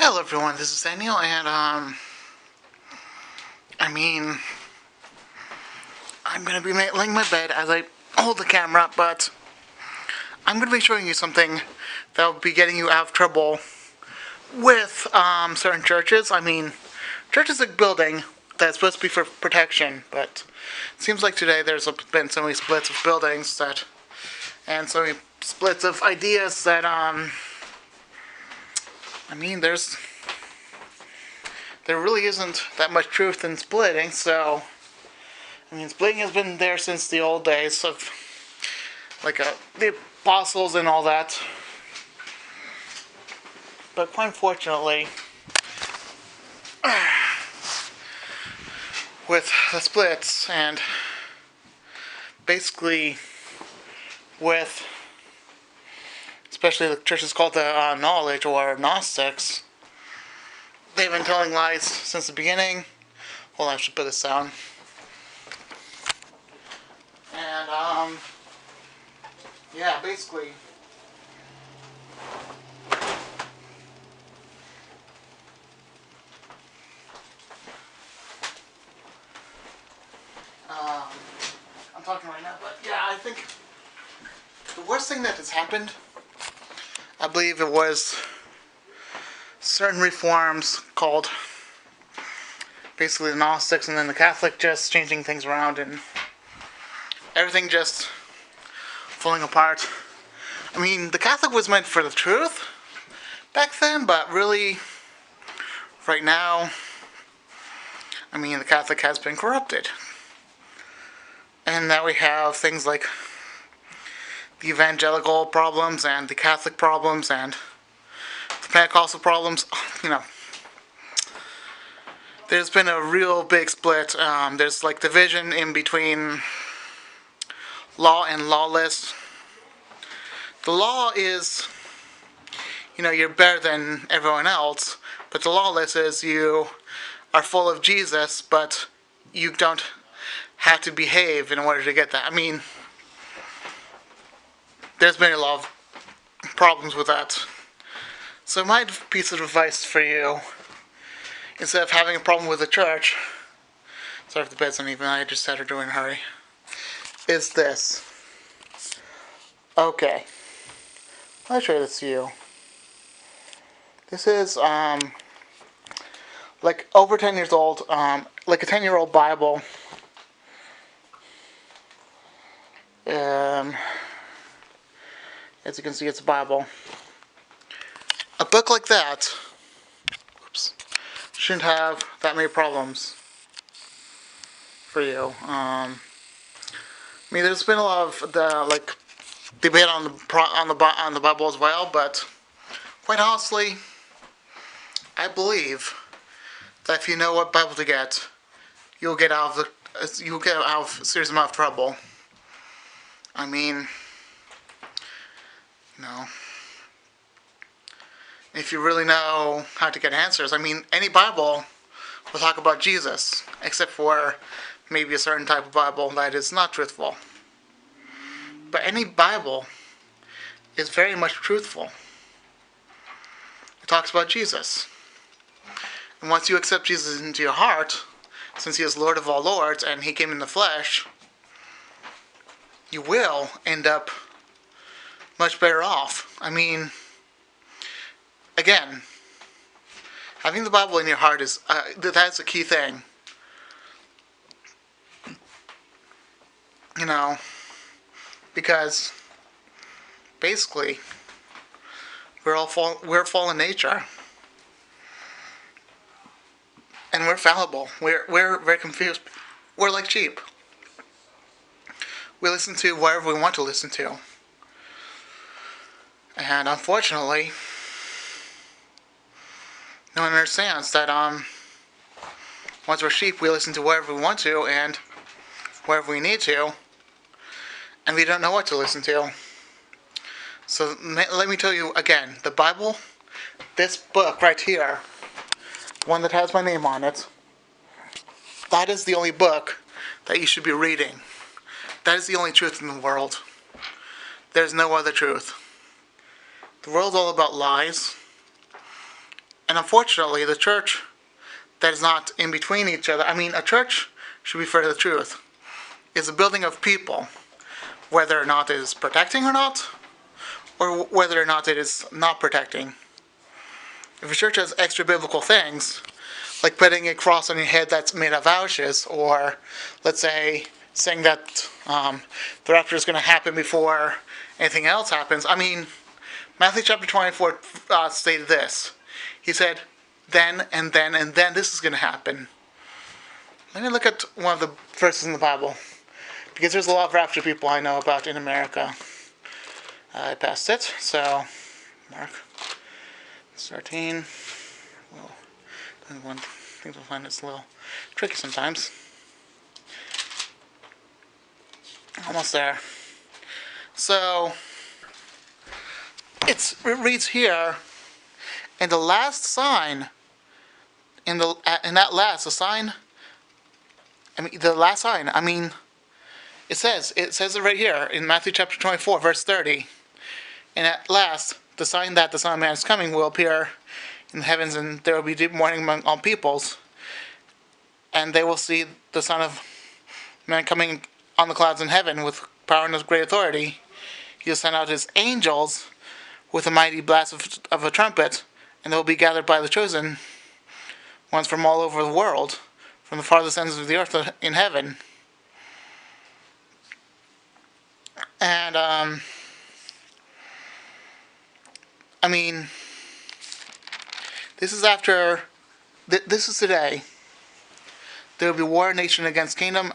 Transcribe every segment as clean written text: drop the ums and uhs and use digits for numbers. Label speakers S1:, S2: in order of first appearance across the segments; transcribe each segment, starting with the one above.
S1: Hello everyone, this is Daniel, and I mean, I'm gonna be laying in my bed as I hold the camera, but I'm gonna be showing you something that will be getting you out of trouble with certain churches. I mean, church is a building that's supposed to be for protection, but it seems like today been so many splits of buildings and so many splits of ideas that I mean, there really isn't that much truth in splitting. So, I mean, splitting has been there since the old days of the apostles and all that. But quite unfortunately, with the splits and basically with especially the churches called the Knowledge or Gnostics, they've been telling lies since the beginning. Hold on, I should put this down. And yeah, basically, I'm talking right now, but yeah, I think the worst thing that has happened, I believe it was certain reforms called basically the Gnostics and then the Catholic just changing things around and everything just falling apart. I mean, the Catholic was meant for the truth back then, but really, right now, I mean, the Catholic has been corrupted. And now we have things like the evangelical problems and the Catholic problems and the Pentecostal problems. You know, there's been a real big split. There's like division in between law and lawless. The law is, you're better than everyone else, but the lawless is you are full of Jesus, but you don't have to behave in order to get that. I mean, there's been a lot of problems with that. So my piece of advice for you, instead of having a problem with the church, sorry if the bed's uneven, I just had her do it in a hurry, is this. Okay, I'll show this to you. This is like over 10 years old, like a 10-year-old Bible. As you can see, it's a Bible. A book like that, shouldn't have that many problems for you. I mean, there's been a lot of debate on the Bible as well, but quite honestly, I believe that if you know what Bible to get, you'll get out of a serious amount of trouble. I mean, if you really know how to get answers, I mean, any Bible will talk about Jesus, except for maybe a certain type of Bible that is not truthful. But any Bible is very much truthful. It talks about Jesus. And once you accept Jesus into your heart, since he is Lord of all lords and he came in the flesh, you will end up much better off. I mean, again, having the Bible in your heart that's a key thing. Because basically we're fallen nature, and we're fallible. We're very confused. We're like sheep. We listen to whatever we want to listen to, and unfortunately, no one understands that once we're sheep, we listen to whatever we want to and wherever we need to, and we don't know what to listen to. So let me tell you again, the Bible, this book right here, one that has my name on it, that is the only book that you should be reading. That is the only truth in the world. There's no other truth. The world's all about lies. And unfortunately, the church that is not in between each other, a church should be for the truth, is a building of people, whether or not it is protecting or not, or whether or not it is not protecting. If a church has extra biblical things, like putting a cross on your head that's made of ashes, or let's say saying that the rapture is going to happen before anything else happens. Matthew chapter 24 stated this. He said, then and then and then this is going to happen. Let me look at one of the verses in the Bible, because there's a lot of rapture people I know about in America. I passed it, so Mark 13. Well, one thing to find it's a little tricky sometimes. Almost there. So it reads here, and the last sign, the last sign. It says it right here in Matthew chapter 24, verse 30. And at last, the sign that the Son of Man is coming will appear in the heavens, and there will be deep mourning among all peoples. And they will see the Son of Man coming on the clouds in heaven with power and great authority. He will send out his angels with a mighty blast of a trumpet, and they will be gathered by the chosen ones from all over the world, from the farthest ends of the earth in heaven. And, this is after, this is today. There will be war, nation against kingdom,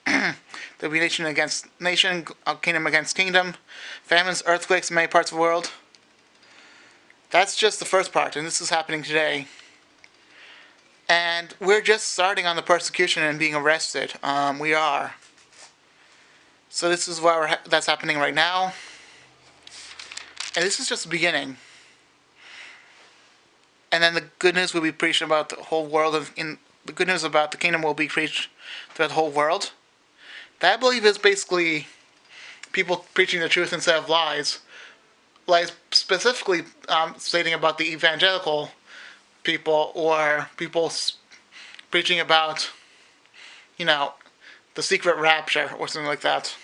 S1: there will be nation against nation, kingdom against kingdom, famines, earthquakes in many parts of the world. That's just the first part, and this is happening today. And we're just starting on the persecution and being arrested. We are. So this is that's happening right now. And this is just the beginning. And then the good news will be preached about the whole world. The good news about the kingdom will be preached throughout the whole world. That, I believe, is basically people preaching the truth instead of lies. Lies specifically stating about the evangelical people, or people preaching about, the secret rapture or something like that.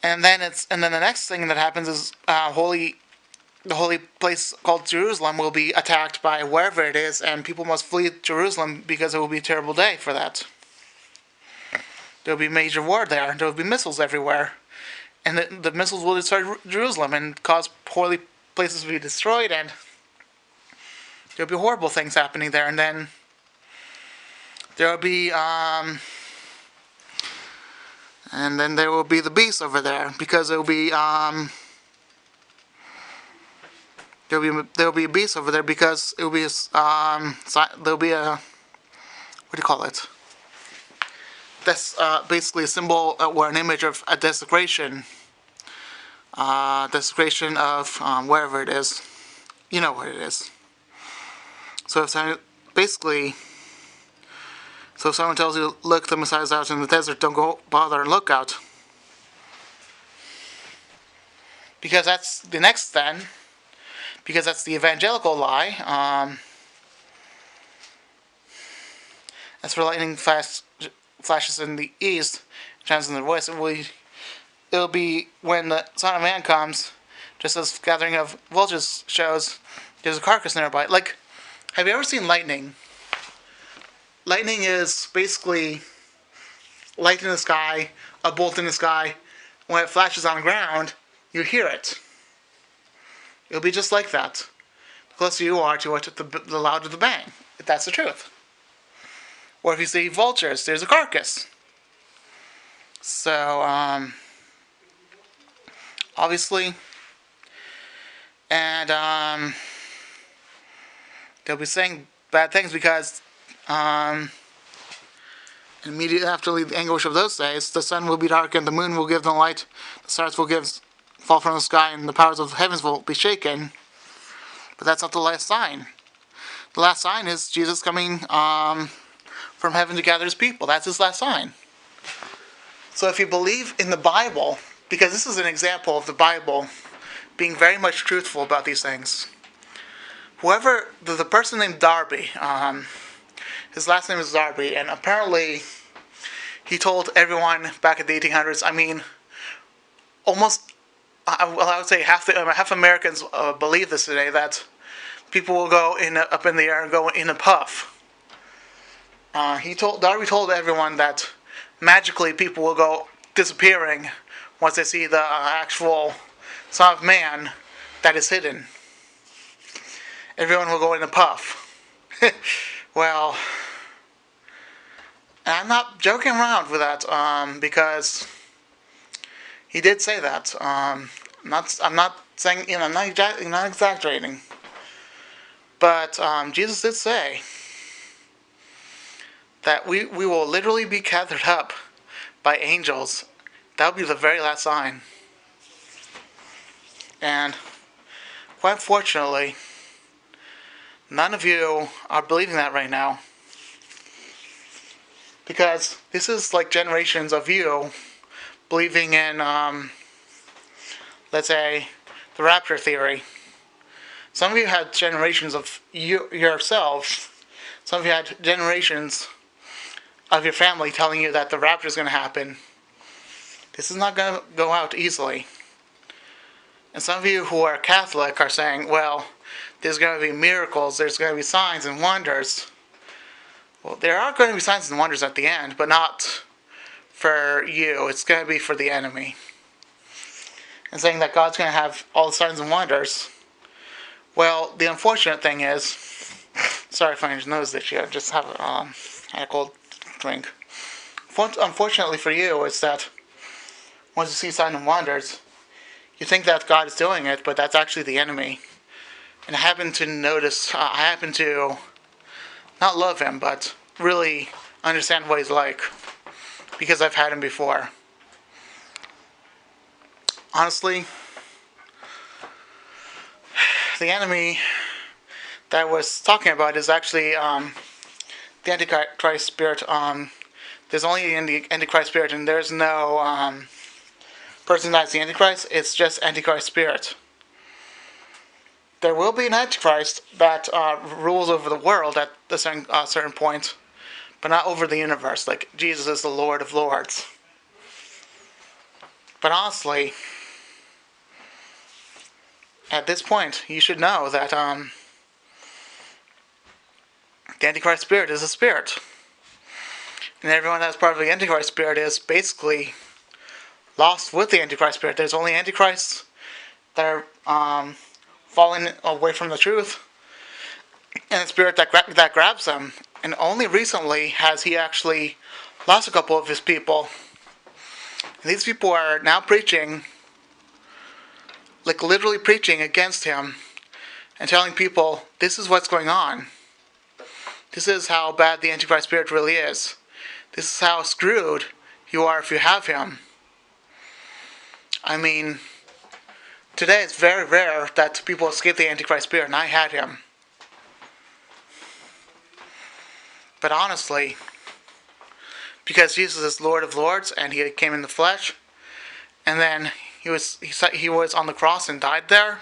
S1: And then the next thing that happens is the holy place called Jerusalem will be attacked by wherever it is, and people must flee Jerusalem because it will be a terrible day for that. There will be major war there. There will be missiles everywhere, and the missiles will destroy Jerusalem and cause holy places to be destroyed, and there will be horrible things happening there. And then there will be there will be the beast over there, because it will be there'll be a beast over there, because it will be there'll be a, what do you call it? That's basically a symbol or an image of a desecration of wherever it is. You know what it is. So if someone tells you, look, the Messiah's out in the desert, don't go bother and look out. Because that's the next then. Because that's the evangelical lie. As for lightning flashes in the east, shines in their voice, it'll be when the Son of Man comes, just as gathering of vultures shows, there's a carcass nearby. Like, have you ever seen lightning? Lightning is basically light in the sky, a bolt in the sky. When it flashes on the ground, you hear it. It'll be just like that. The closer you are to it, the louder the bang. That's the truth. Or if you see vultures, there's a carcass. So, obviously, and they'll be saying bad things because immediately after the anguish of those days, the sun will be darkened, the moon will give no light, the stars will fall from the sky, and the powers of the heavens will be shaken. But that's not the last sign. The last sign is Jesus coming from heaven to gather his people. That's his last sign. So if you believe in the Bible, because this is an example of the Bible being very much truthful about these things. the person named Darby, his last name is Darby, and apparently he told everyone back in the 1800s. I mean, almost, I would say half Americans believe this today, that people will go up in the air and go in a puff. Darby told everyone that magically people will go disappearing once they see the actual Son of Man that is hidden. Everyone will go in a puff. Well, and I'm not joking around with that, because he did say that. I'm not saying, I'm not exaggerating. But Jesus did say that we will literally be gathered up by angels. That will be the very last sign. And quite unfortunately, none of you are believing that right now. Because this is like generations of you believing in, let's say, the rapture theory. Some of you had generations of yourselves. Some of you had generations of your family telling you that the rapture is going to happen. This is not going to go out easily. And some of you who are Catholic are saying, well, there's going to be miracles, there's going to be signs and wonders. Well, there are going to be signs and wonders at the end, but not for you. It's going to be for the enemy. And saying that God's going to have all the signs and wonders. Well, the unfortunate thing is, sorry if I nose this year, I just have a cold drink. Unfortunately for you, is that once you see signs and wonders, you think that God is doing it, but that's actually the enemy. And I happen to not love him, but really understand what he's like, because I've had him before. Honestly, the enemy that I was talking about is actually the Antichrist spirit. There's only the Antichrist spirit, and there's no person that's the Antichrist. It's just Antichrist spirit. There will be an Antichrist that rules over the world at a certain point, but not over the universe. Like Jesus is the Lord of Lords. But honestly, at this point, you should know that the Antichrist spirit is a spirit. And everyone that's part of the Antichrist spirit is basically lost with the Antichrist spirit. There's only Antichrists that are falling away from the truth, and the spirit that grabs them. And only recently has he actually lost a couple of his people. And these people are now preaching, like literally preaching against him, and telling people, this is what's going on. This is how bad the Antichrist spirit really is. This is how screwed you are if you have him. I mean, today it's very rare that people escape the Antichrist spirit, and I had him. But honestly, because Jesus is Lord of Lords, and he came in the flesh, and then he was on the cross and died there,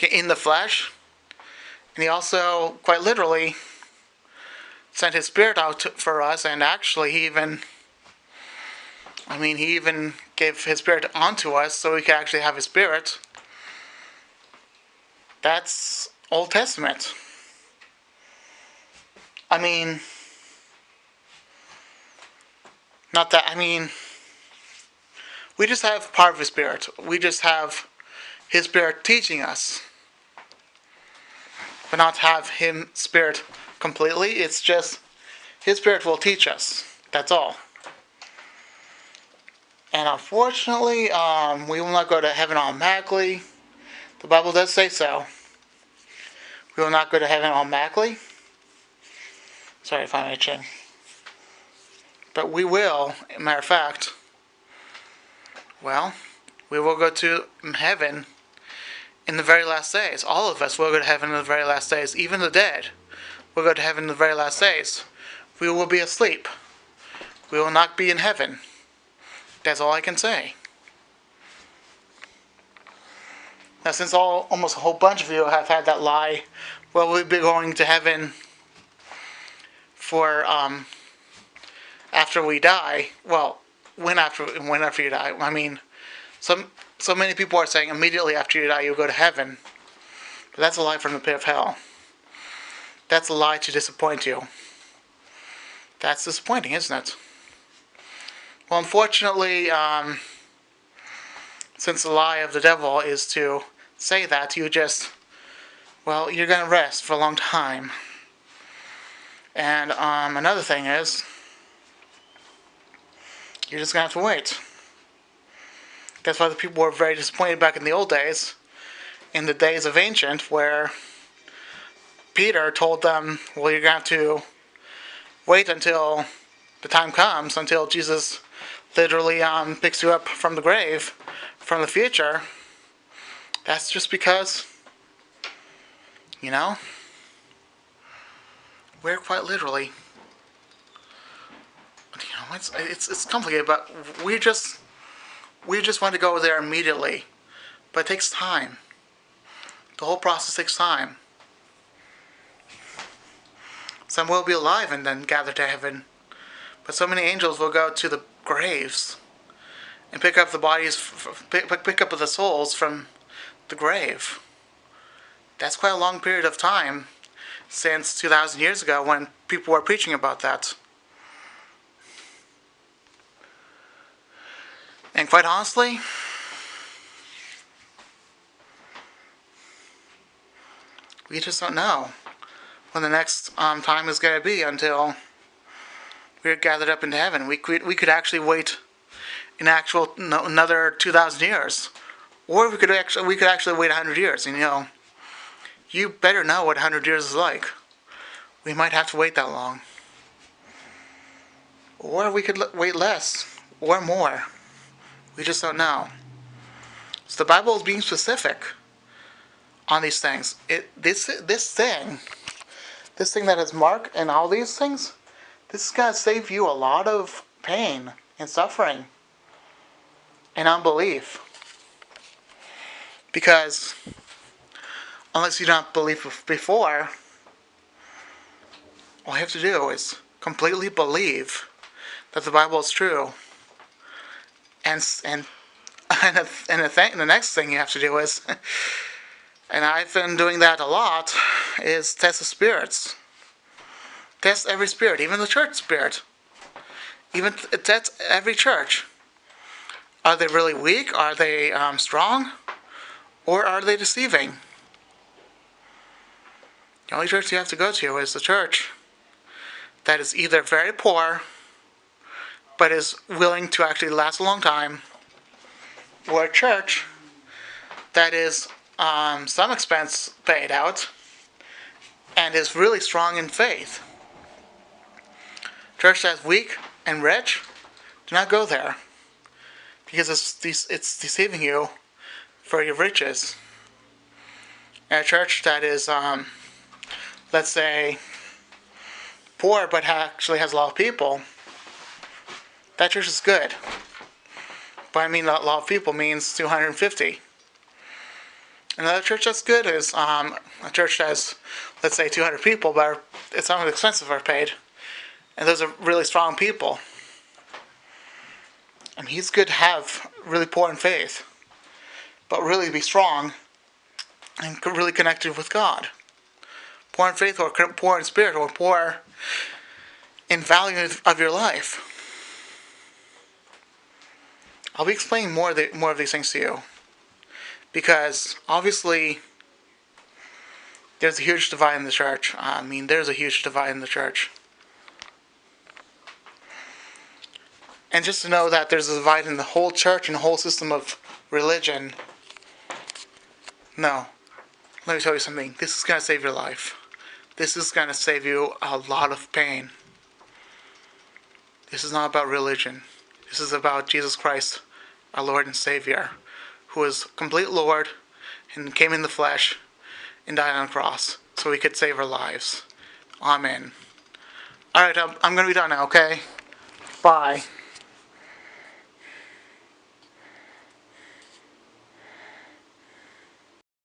S1: in the flesh, and he also, quite literally, sent his spirit out for us, and actually he even gave his spirit onto us so we could actually have his spirit. That's Old Testament. We just have part of his spirit. We just have his spirit teaching us. But not have his spirit completely. It's just his spirit will teach us. That's all. And unfortunately, we will not go to heaven automatically. The Bible does say so. We will not go to heaven automatically. Sorry if I'm itching. But we will, as a matter of fact, we will go to heaven in the very last days. All of us will go to heaven in the very last days. Even the dead will go to heaven in the very last days. We will be asleep. We will not be in heaven. That's all I can say. Now, since almost a whole bunch of you have had that lie, well, we'll be going to heaven for after we die. Well, when after you die? I mean, so many people are saying immediately after you die you'll go to heaven, but that's a lie from the pit of hell. That's a lie to disappoint you. That's disappointing, isn't it? Well, unfortunately, since the lie of the devil is to say that, you're going to rest for a long time. And another thing is, you're just going to have to wait. That's why the people were very disappointed back in the old days, in the days of ancient, where Peter told them, well, you're going to have to wait until the time comes, until Jesus literally picks you up from the grave, from the future. That's just because, we're quite literally, it's complicated, but we just want to go there immediately. But it takes time. The whole process takes time. Some will be alive and then gather to heaven, but so many angels will go to the graves and pick up the bodies, pick up the souls from the grave. That's quite a long period of time since 2,000 years ago when people were preaching about that. And quite honestly, we just don't know when the next time is going to be until we're gathered up into heaven. We could actually wait another 2,000 years, or we could actually wait 100 years. And you better know what 100 years is like. We might have to wait that long, or we could wait less or more. We just don't know. So the Bible is being specific on these things. This thing that has Mark and all these things, this is going to save you a lot of pain and suffering and unbelief. Because unless you don't believe before, all you have to do is completely believe that the Bible is true. And the next thing you have to do is, and I've been doing that a lot, is test the spirits. Test every spirit, even the church spirit. Even test every church. Are they really weak? Are they strong? Or are they deceiving? The only church you have to go to is the church that is either very poor, but is willing to actually last a long time, or a church that is some expense paid out and is really strong in faith. Church that's weak and rich, do not go there, because it's deceiving you for your riches. And a church that is, let's say, poor but actually has a lot of people, that church is good. But I mean, a lot of people means 250. Another church that's good is a church that has, let's say, 200 people, but some of the expenses are paid. And those are really strong people. And he's good to have really poor in faith, but really be strong and really connected with God. Poor in faith, or poor in spirit, or poor in value of your life. I'll be explaining more of these things to you, because obviously there's a huge divide in the church. There's a huge divide in the church. And just to know that there's a divide in the whole church and the whole system of religion, no. Let me tell you something. This is going to save your life. This is going to save you a lot of pain. This is not about religion. This is about Jesus Christ, our Lord and Savior, who is complete Lord and came in the flesh and died on the cross so he could save our lives. Amen. Alright, I'm going to be done now, okay? Bye.